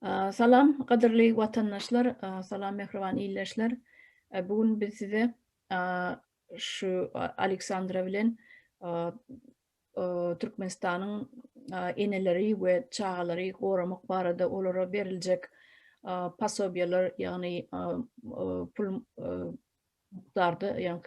Salam, qadrli vatandaşlar, salam mehribon iyleşler. Bugün biz size şu Aleksandra bilen Türkmenistan'ın eneleri ve çağaları korumak barada olara verilecek pasobiyalar yani pul miktarda yani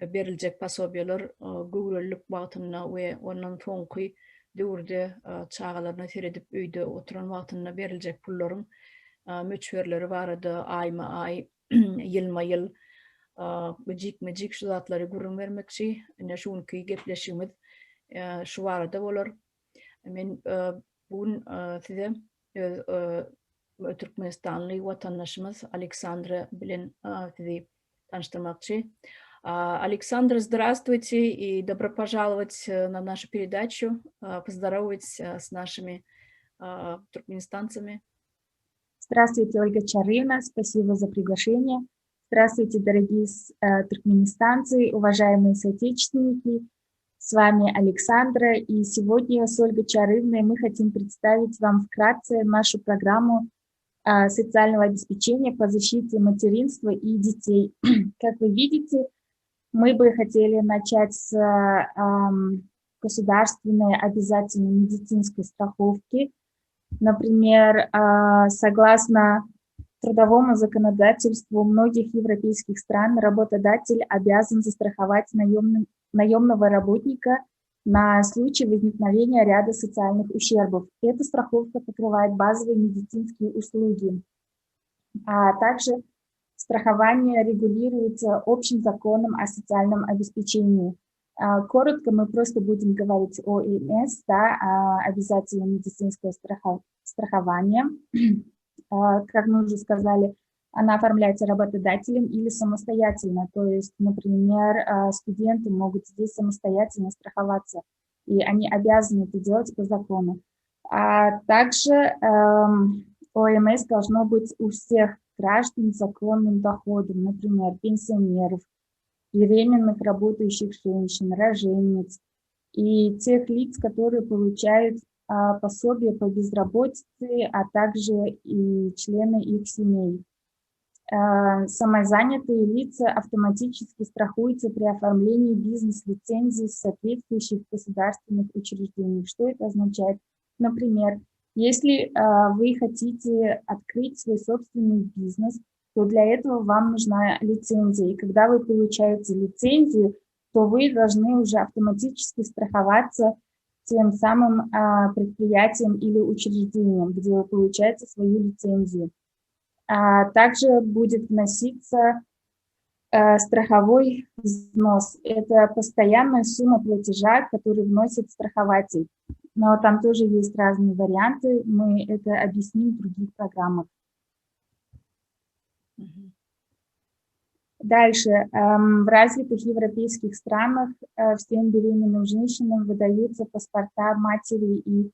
verilecek pasobiyalar gugurluk batınına ve ondan sonki döwürde çağalarına seredip öýde oturan wagtynda verilecek pulların möçberleri barada aýma-aý, ýylma-ýyl mejik şu zatları gurrun bermekçi. Ine şuňky gepleşigimiz şu barada bolar. Men bugün size Türkmenistanly watandaşymız Aleksandra bilen sizi tanıştırmakçı. Александр, здравствуйте и добро пожаловать на нашу передачу. Поздоровайтесь с нашими туркменистанцами. Здравствуйте, Ольга Чарывна, спасибо за приглашение. Здравствуйте, дорогие туркменистанцы, уважаемые соотечественники. С вами Александра, и сегодня с Ольгой Чарывной мы хотим представить вам вкратце нашу программу социального обеспечения по защите материнства и детей. Как вы видите, мы бы хотели начать с государственной обязательной медицинской страховки. Например, согласно трудовому законодательству многих европейских стран, работодатель обязан застраховать наемного работника на случай возникновения ряда социальных ущербов. Эта страховка покрывает базовые медицинские услуги, а также страхование регулируется общим законом о социальном обеспечении. Коротко мы просто будем говорить о ОМС, да, обязательное медицинское страхование. Как мы уже сказали, она оформляется работодателем или самостоятельно. То есть, например, студенты могут здесь самостоятельно страховаться, и они обязаны это делать по закону. А также ОМС должно быть у всех граждан с законным доходом, например, пенсионеров, беременных работающих женщин, рожениц и тех лиц, которые получают пособие по безработице, а также и члены их семей. Самозанятые лица автоматически страхуются при оформлении бизнес-лицензий соответствующих государственных учреждений. Что это означает? Например, если вы хотите открыть свой собственный бизнес, то для этого вам нужна лицензия. И когда вы получаете лицензию, то вы должны уже автоматически страховаться тем самым предприятием или учреждением, где вы получаете свою лицензию. Также будет вноситься страховой взнос. Это постоянная сумма платежа, который вносит страхователь. Но там тоже есть разные варианты. Мы это объясним в других программах. Дальше. В развитых европейских странах всем беременным женщинам выдаются паспорта матери и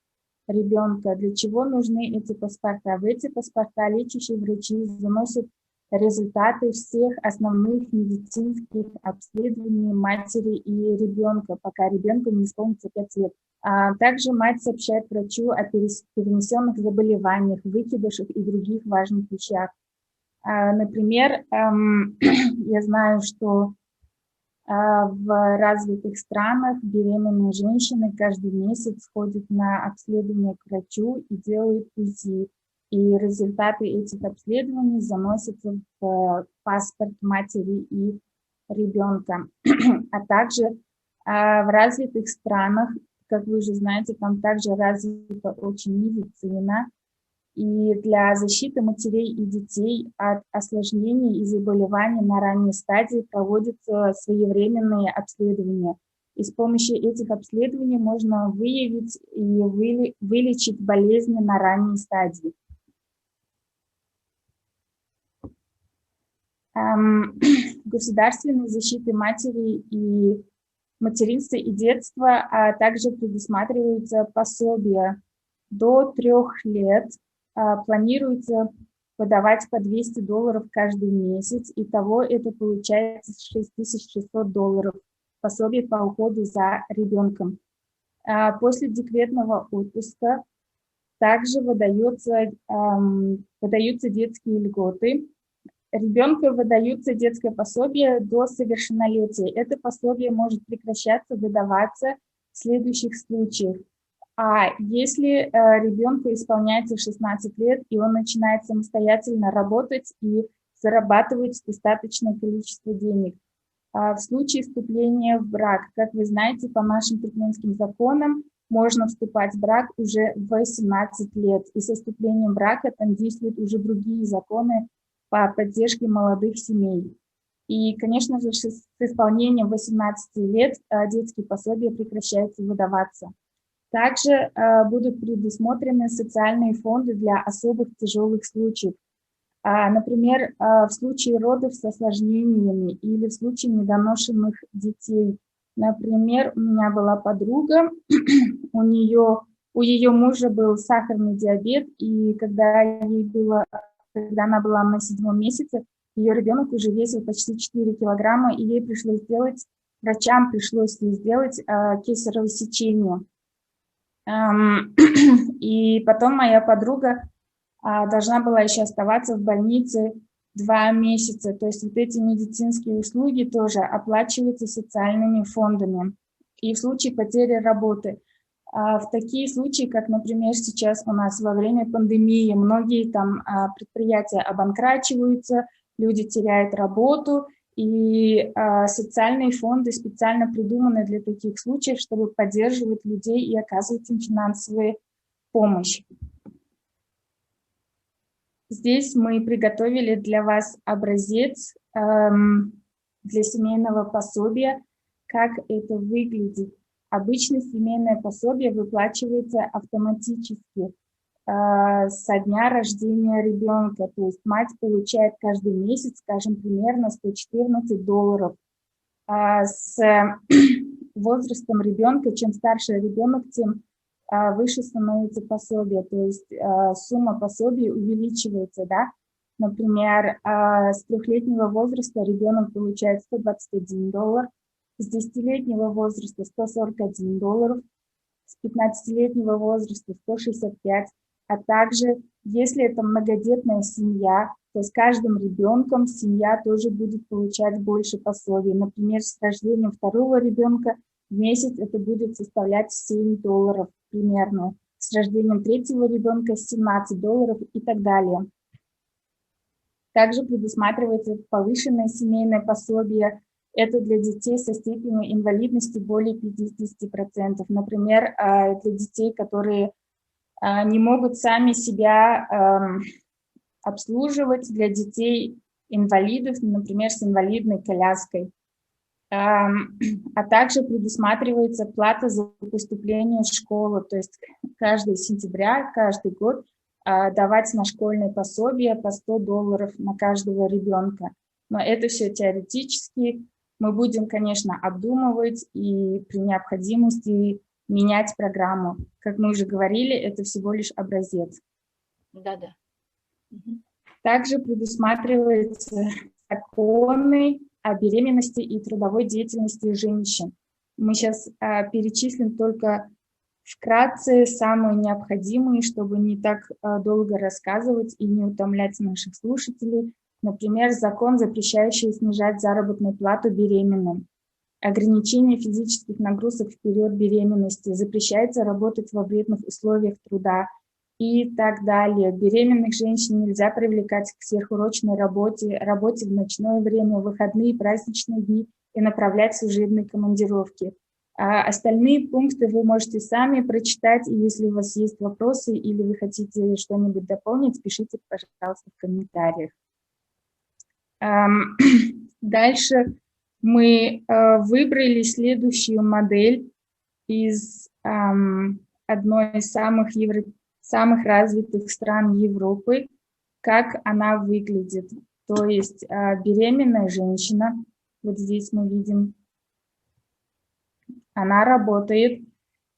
ребенка. Для чего нужны эти паспорта? В эти паспорта лечащие врачи заносят результаты всех основных медицинских обследований матери и ребенка, пока ребенку не исполнится 5 лет. Также мать сообщает врачу о перенесенных заболеваниях, выкидышах и других важных вещах. Например, я знаю, что в развитых странах беременные женщины каждый месяц ходят на обследование к врачу и делают УЗИ. И результаты этих обследований заносятся в паспорт матери и ребенка. А также в развитых странах, как вы уже знаете, там также развита очень медицина. И для защиты матерей и детей от осложнений и заболеваний на ранней стадии проводятся своевременные обследования. И с помощью этих обследований можно выявить и вылечить болезни на ранней стадии. Государственной защиты матери и материнства и детства, а также предусматриваются пособия до 3 лет. Планируется подавать по $200 каждый месяц. Итого это получается $6600 пособие по уходу за ребенком. После декретного отпуска Также выдаются детские льготы. Ребенку выдаются детское пособие до совершеннолетия. Это пособие может прекращаться, выдаваться в следующих случаях. А если ребенку исполняется 16 лет, и он начинает самостоятельно работать и зарабатывать достаточное количество денег. В случае вступления в брак, как вы знаете, по нашим туркменским законам можно вступать в брак уже в 18 лет. И со вступлением в брак там действуют уже другие законы по поддержке молодых семей. И, конечно же, с исполнением 18 лет детские пособия прекращаются выдаваться. Также будут предусмотрены социальные фонды для особых тяжелых случаев. Например, в случае родов с осложнениями или в случае недоношенных детей. Например, у меня была подруга, у ее мужа был сахарный диабет, и когда она была на 7-м месяце, ее ребенок уже весил почти 4 килограмма, и врачам пришлось сделать кесарево сечение. И потом моя подруга должна была еще оставаться в больнице 2 месяца. То есть вот эти медицинские услуги тоже оплачиваются социальными фондами. И в случае потери работы. В такие случаи, как, например, сейчас у нас во время пандемии, многие там предприятия обанкрачиваются, люди теряют работу, и социальные фонды специально придуманы для таких случаев, чтобы поддерживать людей и оказывать им финансовую помощь. Здесь мы приготовили для вас образец для семейного пособия, как это выглядит. Обычно семейное пособие выплачивается автоматически со дня рождения ребенка. То есть мать получает каждый месяц, скажем, примерно $114. С возрастом ребенка, чем старше ребенок, тем выше становится пособие. То есть сумма пособия увеличивается, да? Например, с 3-летнего возраста ребенок получает $121, с 10-летнего возраста $141, с 15-летнего возраста $165, а также, если это многодетная семья, то с каждым ребенком семья тоже будет получать больше пособий. Например, с рождением 2-го ребенка в месяц это будет составлять $7 примерно, с рождением 3-го ребенка $17 и так далее. Также предусматривается повышенное семейное пособие. Это для детей со степенью инвалидности более 50%. Например, для детей, которые не могут сами себя обслуживать, для детей-инвалидов, например, с инвалидной коляской. А также предусматривается плата за поступление в школу. То есть каждый сентября, каждый год давать на школьное пособие по $100 на каждого ребенка. Но это все теоретически. Мы будем, конечно, обдумывать и при необходимости менять программу. Как мы уже говорили, это всего лишь образец. Да-да. Также предусматриваются законы о беременности и трудовой деятельности женщин. Мы сейчас перечислим только вкратце самые необходимые, чтобы не так долго рассказывать и не утомлять наших слушателей. Например, закон, запрещающий снижать заработную плату беременным. Ограничение физических нагрузок в период беременности. Запрещается работать во вредных условиях труда и так далее. Беременных женщин нельзя привлекать к сверхурочной работе, работе в ночное время, выходные, праздничные дни и направлять в служебные командировки. Остальные пункты вы можете сами прочитать, и если у вас есть вопросы или вы хотите что-нибудь дополнить, пишите, пожалуйста, в комментариях. Дальше мы выбрали следующую модель из одной из самых развитых стран Европы, как она выглядит. То есть беременная женщина, вот здесь мы видим, она работает,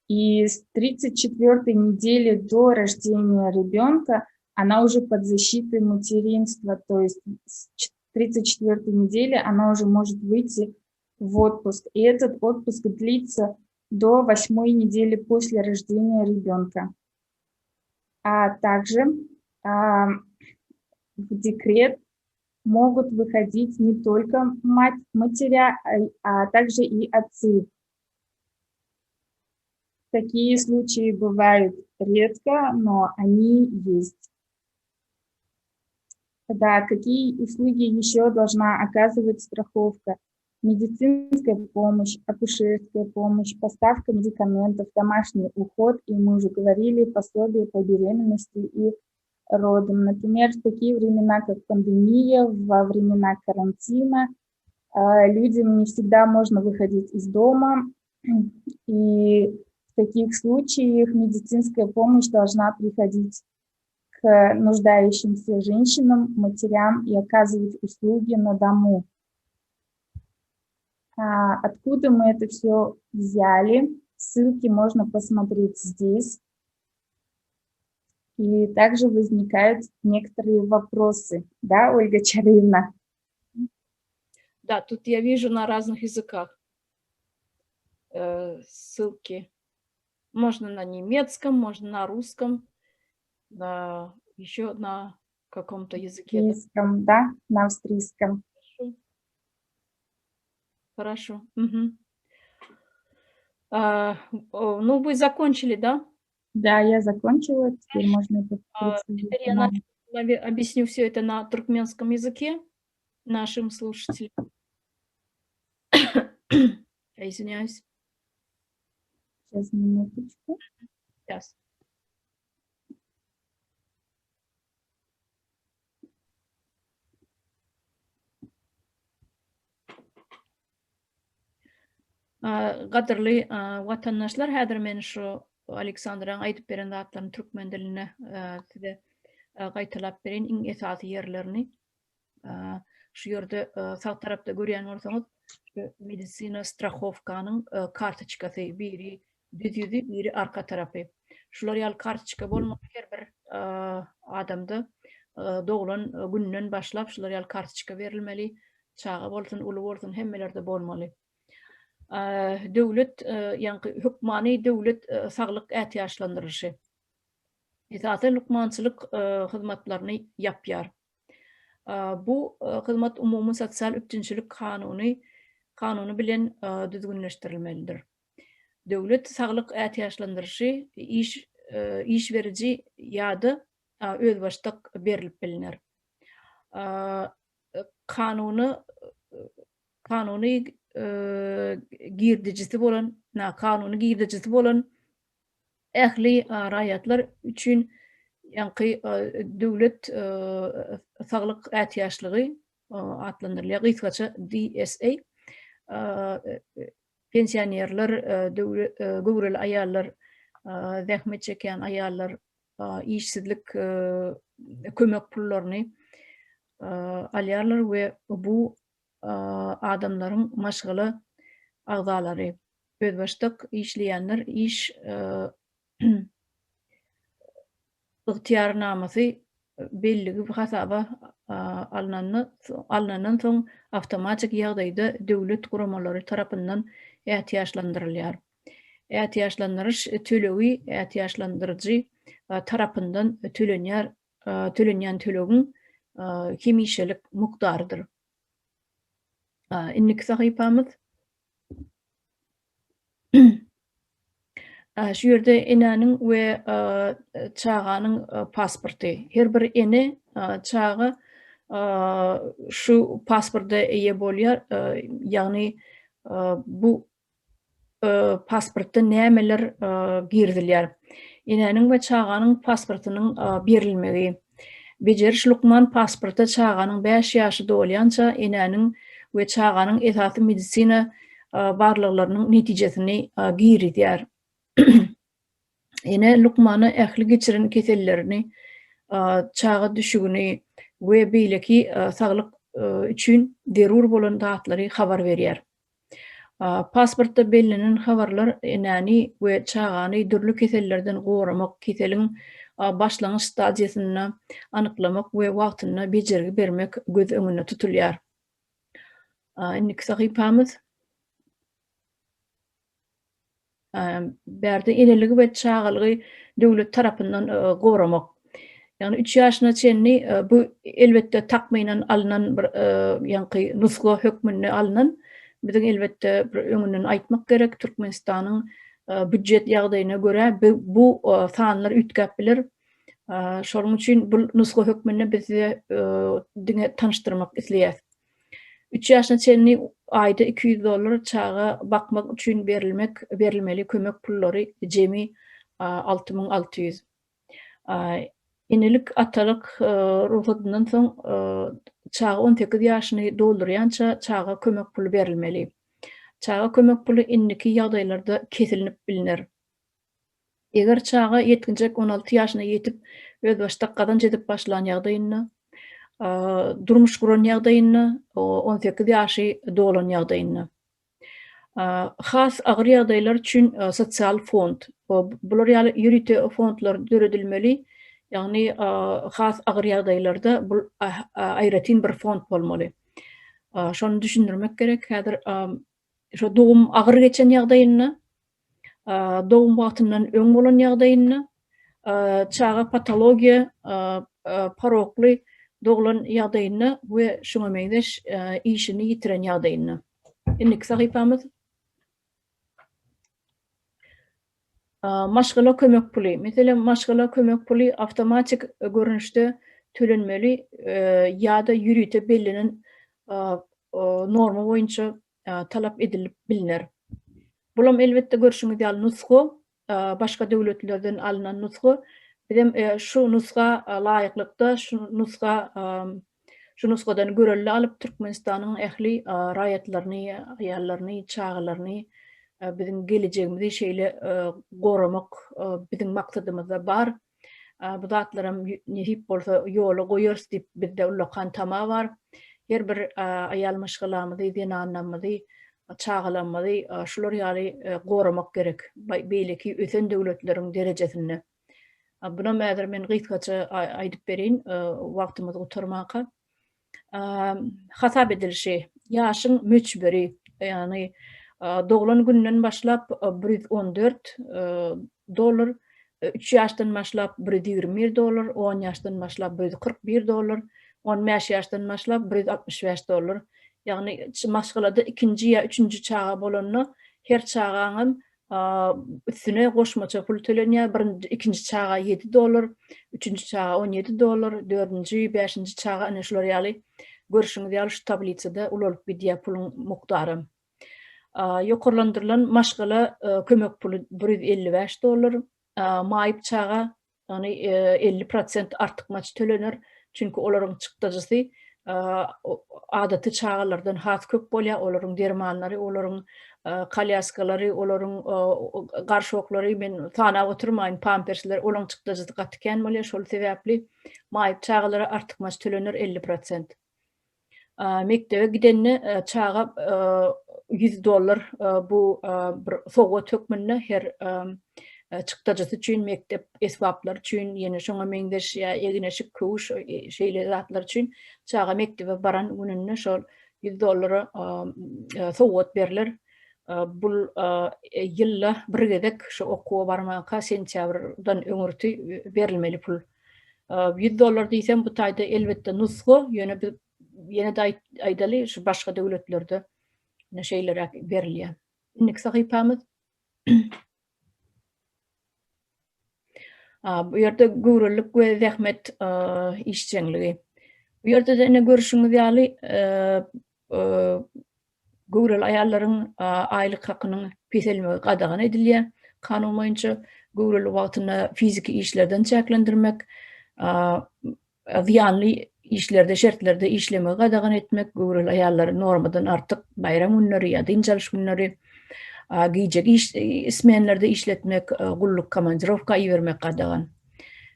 и с 34-й недели до рождения ребенка она уже под защитой материнства, то есть с 34-й недели она уже может выйти в отпуск. И этот отпуск длится до 8-й недели после рождения ребенка. А также в декрет могут выходить не только матеря, а также и отцы. Такие случаи бывают редко, но они есть. Да, какие услуги еще должна оказывать страховка? Медицинская помощь, акушерская помощь, поставка медикаментов, домашний уход, и мы уже говорили, пособие по беременности и родам. Например, в такие времена, как пандемия, во времена карантина, людям не всегда можно выходить из дома, и в таких случаях медицинская помощь должна приходить к нуждающимся женщинам, матерям и оказывать услуги на дому. Откуда мы это все взяли? Ссылки можно посмотреть здесь. И также возникают некоторые вопросы. Да, Ольга Чарливна? Да, тут я вижу на разных языках ссылки. Можно на немецком, можно на русском, еще на каком-то языке. Австрийском, да? На австрийском. Хорошо. Угу. Ну, вы закончили, да? Да, я закончила. Теперь можно это Теперь я объясню все это на туркменском языке нашим слушателям. Я извиняюсь. Сейчас, минуточку. Сейчас. Qadrli vatandaşlar, häzir men şu Aleksandran aýdyp beren zatlaryny türkmen diline size gaýtalap berin iň esasy ýerlerini. Şu ýerde sağ tarapda görýän bolsaňyz, medisina strahowkanyň kartoçkasy, biri düz ýüzi, biri arka tarapy. Şular ýaly kartoçka bolmak her bir adamda doğulan günden başlap şular ýaly kartoçka berilmeli. Çağa bolsun, uly bolsun, hemmelerde bolmaly. Döwlet ýa-ni hukmany döwlet saglyk ätýaşlandyrjy. Esasy lukmançylyk hyzmatlaryny ýapýar. Bu hyzmat umumy sosial üçinçilik kanuny bilen düzgünleşdirilmelidir. Döwlet saglyk ätýaşlandyrjy iş beriji ýa-da özbaşdyk berilip bilinär. Kanuny girdijisi bolan ähli raýatlar üçin ýa-ni döwlet saglyk ätýaşlygy adlandyrylýar. Gysgaça DSA pensionerler, göwreli aýallar, zähmet çeken aýallar işsizlik kömek pullaryny alýarlar we bu adamlaryň maşgaly agzalary, özbaşdyk işleýänler iş ygtyýarnamasy belligi hasaba alnandan soň awtomatik ýagdaýda döwlet guramalary tarapyndan ätýaşlandyrylýar. Ätýaşlandyryş tölegi ätýaşlandyrjy tarapyndan tölenýän tölegin hemişelik mukdarydyr. Innik sahypamyz şu ýerde enäniň we çaganyň pasporty. Her bir ene çagy şu pasporta eýe bolýar, ýagny bu pasportda nämeler girdilýär. Enäniň we çaganyň pasportynyň berilmegi. Bejeriş lukman pasporta çaganyň 5 ýaşy dolýança enäniň we çaganyň esasy medisina barlyklarynyň netijesini giridýär. Ene lukmany ähli geçiren kesellerini, çağa düşügini we beýleki saglyk üçin derur bolan datlary habar berýär. Pasportda bellenen habarlar enäni we çagany dürli kesellerden goramak, keseliň başlangyç stadiýasyny anyklamak we wagtyna bejergi bermek göz öňünde tutulýar. Innik sahypamyz bärde eneligi we çağalygy döwlet tarapyndan goramak. Yani 3 ýaşyna çenni bu elbetde takmynan alynan bir ýanky nusga hökmünde alynan biziň elbetde bir öňünden aýtmak gerek. Türkmenistanyň büdjet ýagdaýyna görä bu sanlar ütgäp bilir. Şonuň üçin bu nusga hökmünde bizi diňe tanıştyrmak isleýär. 3 ýaşyna çenni aýda $200 çağa bakmak üçin berilmeli kömek pullary jemi 6600. Enelik atalyk ruhsatyndan soň çağa 18 ýaşyny doldurýança çağa kömek pulu berilmeli. Çağa kömek pulu indiki ýagdaýlarda kesilinip bilinir. Eger çağa yetkinjek 16 ýaşyna ýetip öz başdakdan jedip başlan ýagdaýyna, durmuş guran ýagdaýyna, 18 ýaşy dolan ýagdaýyna. Has agyr ýagdaýlar üçin sosial fond, bular ýaly ýürite fondlar döredilmeli. Yani has agyr ýagdaýlarda bu aýratyn bir fond bolmaly. Şonu düşündirmek gerek. Häzir şo dogum agyr geçen ýagdaýyna, dogum wagtyndan öň bolan ýagdaýyna, çağa patologiýa, parokly doglan ýagdaýyna we şoňa meňdeş işini ýitiren ýagdaýyna. Indiki sahypamyz maşgala kömek puli. Meselem maşgala kömek puli awtomatik görünüşde tölenmeli ýa-da ýürite bellinen norma boýunça talap edilip bilinir. Bulam elbetde görüşüňiz ýaly nusga, başga döwletlerden alynan nusga. Bizem şu nusga laýyklykda, şu nusgadan görelli alyp Türkmenistanyň ähli raýatlaryny, aýallaryny, çağalaryny biziň gelejegimizi şeýle goramak biziň maksadymyzda bar. Bu zatlarym nehip bolsa ýola goýarys diýip bizde ulakan tama bar. Her bir aýal maşgalamyzy, zenannamyzy, çağalamyzy şular ýaly goramak gerek. Beýleki ösen döwletleriň derejesinde. Buna mäder men gysgaça aýdyp berin wagtymyzy gutarmaka. Hasap edilişi, ýaşyň möçberi, ýani doglan günden başlap $114, 3 ýaşdan başlap $121, 10 ýaşdan başlap $141, 15 ýaşdan başlap $165. Ýagny maşgalada ikinji ýa üçünji çağa bolanyna her çağaňyň üstüne goşmaça pul tölenýär. Ikinji çağa $7, üçünji çağa $17, dördünji, beşinji çağa ana şular ýaly görüşüňiz ýaly şu tablicada ulalyp gidýär pulun mukdary. Ýokarlandyrylan maşgala kömek pulu $155, maýyp çağa ýani 50% artykmaç tölenir. Çünki olaryň çykdajysy adaty çağalardan has köp bolýar, olaryň dermanlary, olaryň kalýaskalary, olaryň garşoklary men sana oturmaýyn pampersler olaryň çykdajysy gatken bolýar. Şol sebäpli maýyp çağalara artykmaç tölenir 50%. Mektebe gidenni çağa $100 bu bir soga tökmünne her çykdajysy üçin mektep esbaplar üçin ýene şoňa meňdeş ýa egineşik köwüş şeýle zatlar üçin çağa mektebe baran gününde şol $100 sowgat berilir. Bul ýylla bir gezek şu okuwa barmaka sentýabrdan öňürti berilmeli pul. $100 diýsem bu taýda elbetde nusga ýene de aýdaly şu başga döwletlerde näşeýler berilýär. Indiki sahypamyz bu ýerde gowruluk we zähmet işçiligi. Bu ýerde de ne görüşüňiz ýaly gowrul aýallaryň aýlyk hakynyň peselmegi gadagan edilýär. Kanun boýunça gowrul wagtyna fiziki işlerden çäklendirmek, ziýanly işlerde, şertlerde işlemegi gadagan etmek, gowrul aýallary normadan artyk bayram günleri ýa-da injaliş günleri giýjek ismenlerde işletmek, gulluk komandirovka ýermek gadagan.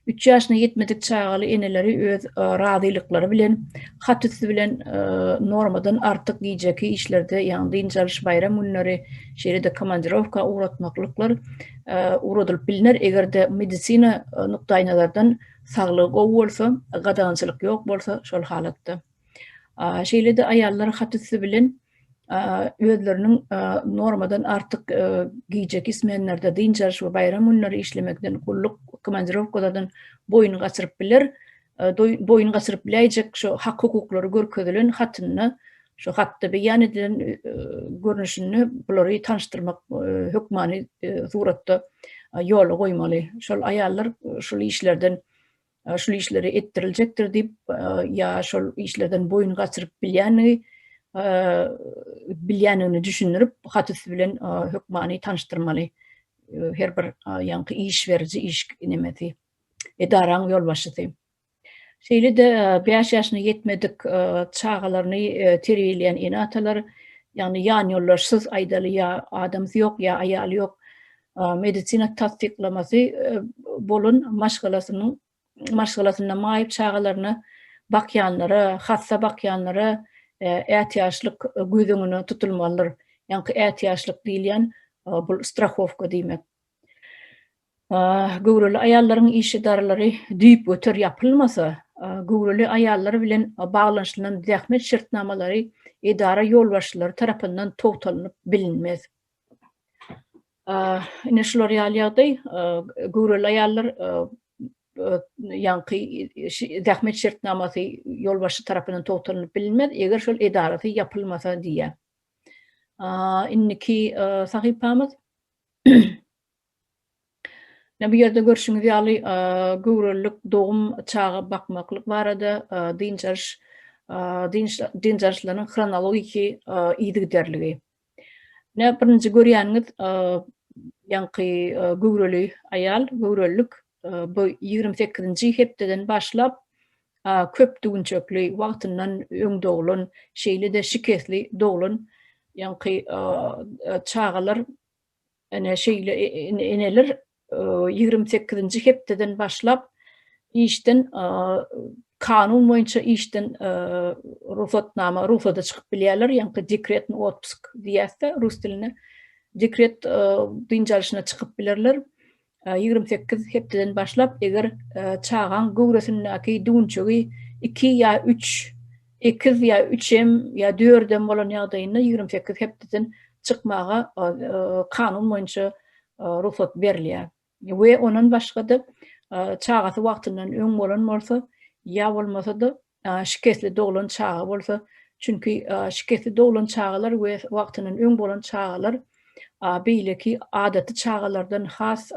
3 ýaşyna ýetmedik çağaly eneleri öz razylyklary bilen, hat üstü bilen normadan artyk giýjeki işlerde ýa-da injaliş bayram günleri şeýle komandirovka uğratmaklyklar uğradylyp bilinir. Egerde medisina nukdaý nazardan saglyk bolsa, gadagançylyk ýok bolsa şol halatda. Şeýle de aýallar hat üstü bilen özleriniň normadan artyk giyjek ismenlerde dinçer şu bayram günleri işlemekden gulluk komandirovkadan boyun gaçyryp biler. Boyun gaçyryp biläjek şu hak hukuklary görkezelen hatyny şu hatda beýan edilen görnüşini bulary tanıştyrmak hökmany suratda ýola goýmaly. Şol aýallar şol işlerden şol işleri ettiriljekdir diýip ýa şol işlerden boyun gaçyryp bilýänini düşünürip hatysy bilen hökmany tanıştyrmaly. Her bir ýanky iş beriji iş nemeti edaraň ýolbaşçysy. Şeýle de 5 ýaşyna ýetmedik çağalaryny terbiýeleýän enatalar, ýani ýan ýollarsyz aýdaly ýa adamsy ýok ýa aýaly ýok medisina tasdiklamasy bolan maşgalasyna maýyp çağalaryny bakýanlara, hassa bakýanlara ätýaşlyk gözüňine tutulmalylar. Ýanky ätýaşlyk diýilýän bu strahowka diýmek. Gowrally aýallaryň iş edaralary düýüp öter ýapylmasa, gowrally aýallar bilen baglanşylan zähmet şertnamalary edara ýolbaşçylary tarapyndan togtalanyp bilinmez. Ine şular ýaly gowrally aýallar ýanky zähmet şertnamasy ýolbaşçy tarapyndan togtalanyp bilinmez, eger şol edarasy ýapylmasa diýe. Inniki sahypamyz bu ýerde görüşüňiz ýaly gowralyk dogum çağı bakmaklyk barada dinçarşlaryň chronologiki ýygyderligi. Birinji görýäniňiz ýanky gowraly aýal, gowralyk bu 28-nji hepdeden başlap köp düňçekli wagtyndan öňde şeýle de şikesli doglan ýanky çağalar ene şeýle eneler 28-nji hepdeden başlap işden kanun boýunça işden ruhsatda çykyp bilýärler, ýanky dekretni otpusk diýäse rus diline. Dekret dinçarşyna çykyp bilerler. 28 hepdeden başlap eger çağan gowrasynyňky düňçegi 2 ýa 3 2 ýa 3-em ýa 4-em bolan ýagdaýynda 28 hepdeden çykmaga kanun boýunça ruhsat berilýär. We onan başga da çağasy wagtyndan öň bolan bolsa ýa bolmasa da şikesli doglan çağı bolsa, çünki şikesli doglan çağalar we wagtyndan öň bolan çağalar beýleki adaty çağalardan has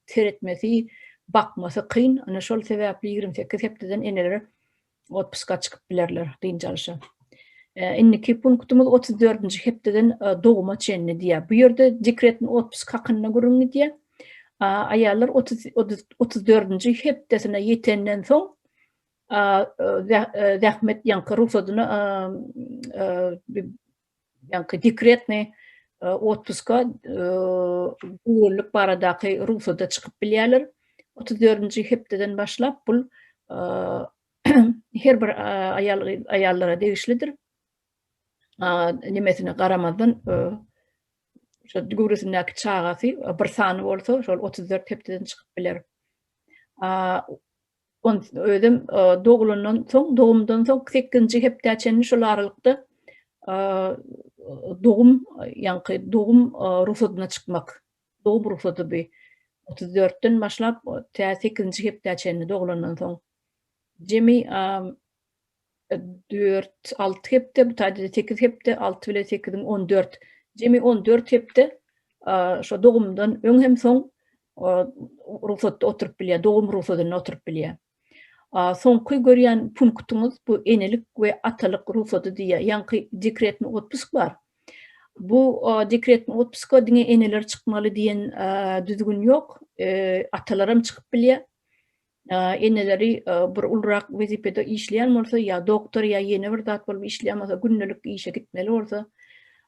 teretmesi, bakmasy kyn. Ana şol sebäpli 28 hepdeden eneler otpuska çykyp bilerler dinçarşa. Inniki punktumuz 34-nji hepdeden doguma çenli diýär. Bu ýerde dekretni otpusk hakyna görüňi diýär. Aýallar 34-nji hepdesine ýetenden soň zähmet ýanky ruhsatyny ýanky dekretni otpuska gowrlyk baradaky ruhsata çykyp bilýärler. 34-nji hepdeden başlap bul her bir aýallara degişlidir. Nimesine garamadan şo gowrasynyňky çağasy bir sany bolsa şol 34 hepdeden çykyp biler. Özüm doglandan soň, dogumdan soň 8-nji hepde çenli şol aralykda dogum ýanky dogum ruhsatyna çykmak. Dogum ruhsaty bi 34-den başlap 8-nji hepde çenli doglandan soň. Jemi 4-6 hepde, bu taýda 8 hepde, 6 bilen 8-iň 14. Jemi 14 hepde şo dogumdan öň hem soň ruhsatda oturup bilýär, dogum ruhsatyna oturup bilýär. Soňky görýän punktumuz bu enelik we atalyk ruhsaty diýär. Ýanky dekretni otpusk bar. Bu dekretni otpuska diňe eneler çykmaly diýen düzgün ýok. Atalarym çykyp bilýär. Eneleri bir ulrak wezipede işleýän bolsa ýa doktor ýa ýene bir zat bolup işleýänmasa günnelik işe gitmeli bolsa,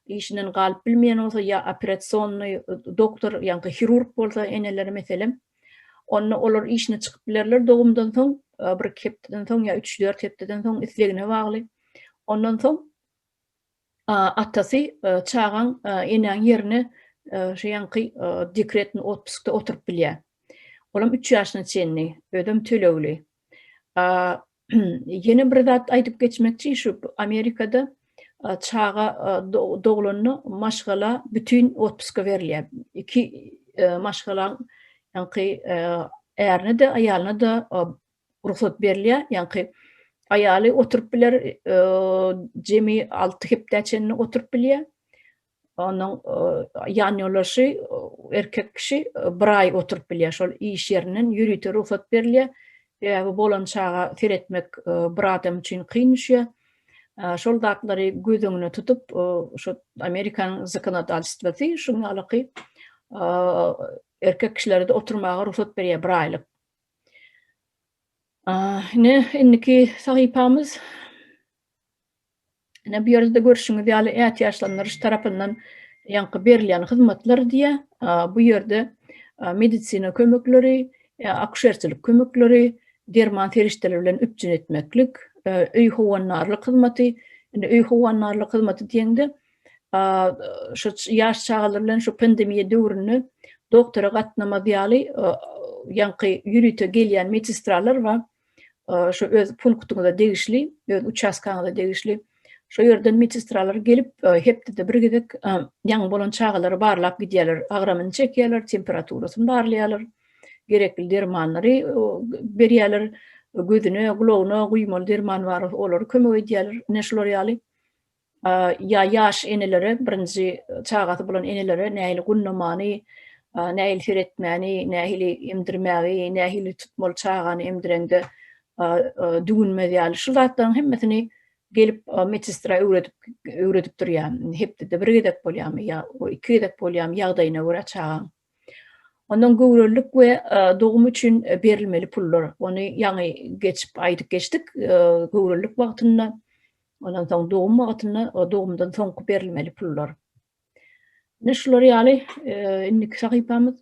işinden galyp bilmeýän bolsa ýa operasionny doktor ýanky hirurg bolsa eneleri meselem, onu olar işine çykyp bilerler dogumdan soň, bir hepdeden soň ýa 3-4 hepdeden soň islegine bagly. Ondan soň atasy çağan eneň ýerine şu ýanky dekretni otpuskda oturup bilýär. Olam 3 ýaşyna çenli, ödem tölegli. Yeni bir zat aýdyp geçmekçi şu Amerikada çağa doğulanını maşgala bütün otpuska verilýär. İki maşgalan ýanky ärine de aýalyna da ruhsat berilýär. Ýanky aýaly oturup biler, jemi 6 hepdäçenini oturup bilýär. Onuň ýan ýoldaşy erkek kişi 1 ay oturup bilýär. Şol iş ýerinden ýürüýte ruhsat berilýär. Bu bolan çağa seretmek bir adam üçin kyn düşýär. Şol datlary gözüňe tutup, şo Amerikanyň zakonodawstwasy şuňa alaky erkek kişilerde oturmaga ruhsat berýär 1 aýlyk. Inniki sahypamyz bu ýerde görüşiňiz ýaly ätýaşlanýar tarapyndan ýanky berilýän hyzmatlar diýe. Bu ýerde medisina kömekleri, akuşerçilik kömekleri, derman terişdeler bilen üpjün etmeklik, öý howannarlyk hyzmaty. Indi öý howannarlyk hyzmaty diýende şu ýaş çağalar bilen şu pandemiýa döwründe doktora gatnama diýaly ýanky ýürüýte gelýän medistralar bar. Şu öz punktunda degişli, öz uçaskanda degişli. Şu ýerden medistralar gelip hepde bir gidek ýaňy bolan çağalary barlap gidýärler, agramyny çekýärler, temperaturasyny barlaýarlar, gerekli dermanlary berýärler, gözüne, gulagyna guýmaly derman bar, olary kömek edýärler, neşler ýaly. Ýaş enelere, birinji çağaty bolan enelere nähili gunnamany, nähili seretmäni, nähili emdirmägi, nähili tutmaly çağany emdireňde düğünmedi şu zatlaryň hemmesini gelip medistra öwredip durýar. Hepde de bir gedek bolýarmy ýa o iki gedek bolýarmy ýagdaýyna görä çağan. Ondan göwrüllik we dogum üçin berilmeli pullar. Onu ýaňy geçip aýdyp geçdik göwrüllik wagtynda. Ondan soň dogum wagtyna, dogumdan soňky berilmeli pullar. Neşler ýaly inniki sahypamyz.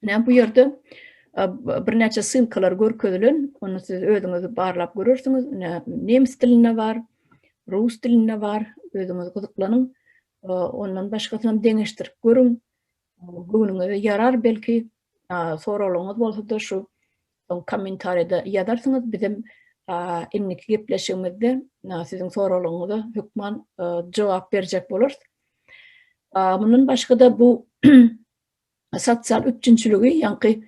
Bu ýerde bir näçe symkalar görkezlen, onu siz özüňiz barlap görürsüňiz. Nemis diline bar, rus diline bar, özüňiz gyzyklanyň. Ondan başgasyny deňeşdirip görüň. Göňüňize ýarar belki. Soralaryňyz bolsa-da şu kommentariýada ýazarsyňyz. Bizim inniki gepleşigimizde siziň soralaryňyza hökman jogap berjek bolar. Mundan başga da bu sosial üçinçiligi ýanky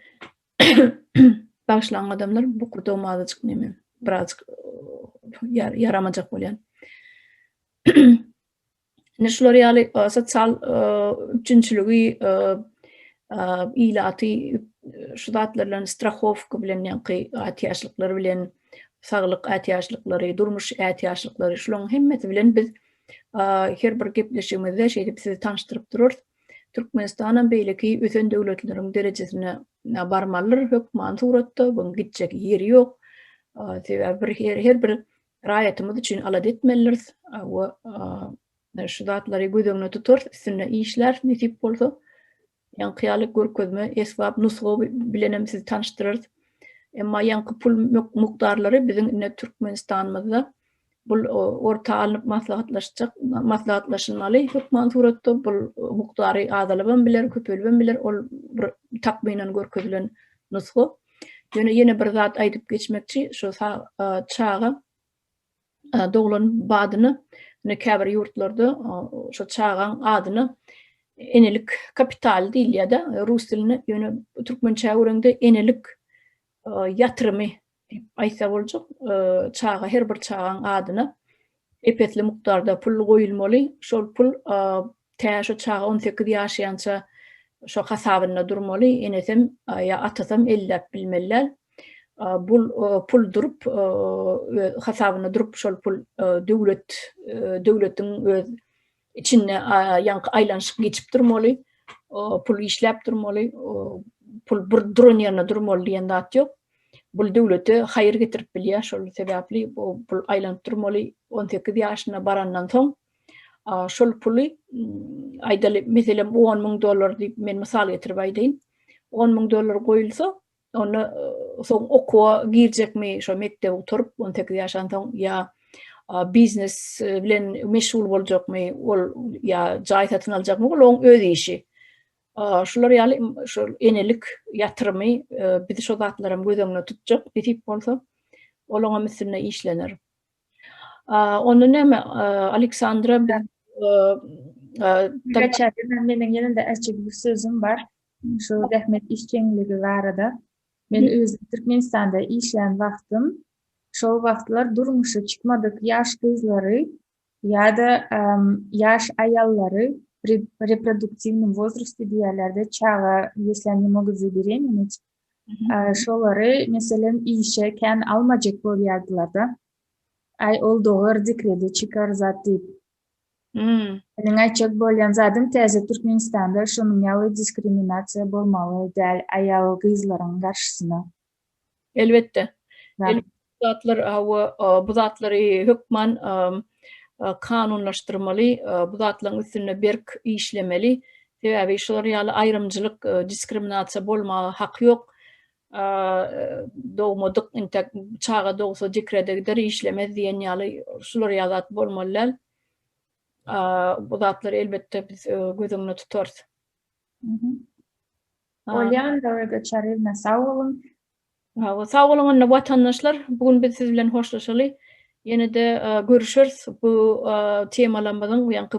başlayan adamlar bu kurdomazıcık nemi birazcık yaramacak bolýan. Neşler ýaly sosial üçinçiligi ilaty şu zatlarlaryň strahowka bilen ýanky ätýaşlyklary bilen saglyk ätýaşlyklary, durmuş ätýaşlyklary şularyň hemmeti bilen biz her bir gepleşigimizde şeýdip sizi tanıştyryp dururuz. Türkmenistan'ın beýleki ösen döwletleriň derejesine barmalar hökman suratda, bunun gitjek ýeri ýok. Her bir raýatymyz üçin alad etmeliler. Şu zatlary gözüňe tutur, üstüne işler nisip bolsa, ýanky görkezme esbab nusga bilenem sizi tanıştyryrız. Emma ýanky pul mukdarlary biziň Türkmenistanymyzda bul orta alyp maslahatlaşmaly hökman suratda bul muktary azalaban biler, köpelben biler, ol takmynan görkezilen nusga. Ýene bir zat aýdyp geçmekçi, şu çağa doglan badyny näkäbir ýurtlarda şu çağan adyny enelik kapital diýilýär-de, rus dilini ýöne türkmençe öwrende enelik ýatyrymy diýip aýtsa boljak. Çağa her bir çağan adyny epetli mukdarda pul goýulmaly. Şol pul täşe çağa 18 ýaşaýança şo hasabyna durmaly. Enesem ýa atasam ellep bilmeliler. Bul pul durup hasabyna durup şol pul döwletiň öz içinde ýanky aýlanyşyk geçip durmaly. Pul işläp durmaly. Pul bir duran ýerine durmaly diýen zat ýok. Bul döwlete haýyr getirip bilýär, şol sebäpli bu pul aýlanyp durmaly. 18 ýaşyna barandan soň şol puly aýdaly meselem $10.000 diýip men mysal getirip aýdyn. $10.000 goýulsa, onu soň okuwa girjekmi, şo mektebe oturup 18 ýaşan soň ýa biznes bilen meşgul boljakmy, ol ýa jaý satyn aljakmy, ol öz işi. Şular ýaly şu enelik ýatyrymy biz şu zatlarym gözüňe tutjak, etip bolsa, olaňa meselene işlenir. Onu näme Aleksandra Geçerli. Menin yanında açık bir sözüm var. Şu rahmet işçiliği var arada. Men özüm Türkmenistan'da işleyen vaktim, şol vaktlar durmuşu çıkmadık yaş kızları ya da yaş ayalları reproduktivnim возрасте diyorlardı. Çağa, если они могут забеременеть, şolları mesela işe almacak bolýardylar da. Ay ol doğur dekrede çıkar zat deyip. Mening aýtjak bolýan zadym täze Türkmenistanda şonuň ýaly diskriminasiýa bolmaly däl aýal gyzlaryň garşysyna. Elbette. Ja. Bu zatları hükmen kanunlaştırmaly, bu zatlaryň üstüne berk işlemeli. Sebäbi şolar ýaly aýrymçylyk, diskriminasiýa bolmagy hak ýok. Doğmadyk intek çağa dogsa dekredegdir işlemez diýen ýaly şolar ýaly bolmalylar. Bu zatlar elbette biz gözüňde tutarys. Olyan Döwrege Çarywna sag bolun. Sag bolun watandaşlar. Bugün biz siz bilen hoşlaşaly. Ýene-de görüşürüz. Bu temalarymyzyň ýanky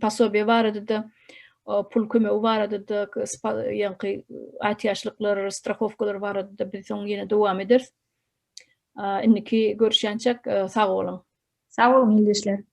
pasobe barady da, pul kömegi barady da, ýanky aýtýaşlyklar, strahowkalar barady da biz oňa ýene dowam ederiz. Inniki görüşýänçek sag bolun. Sag bolun, ýyldaşlar.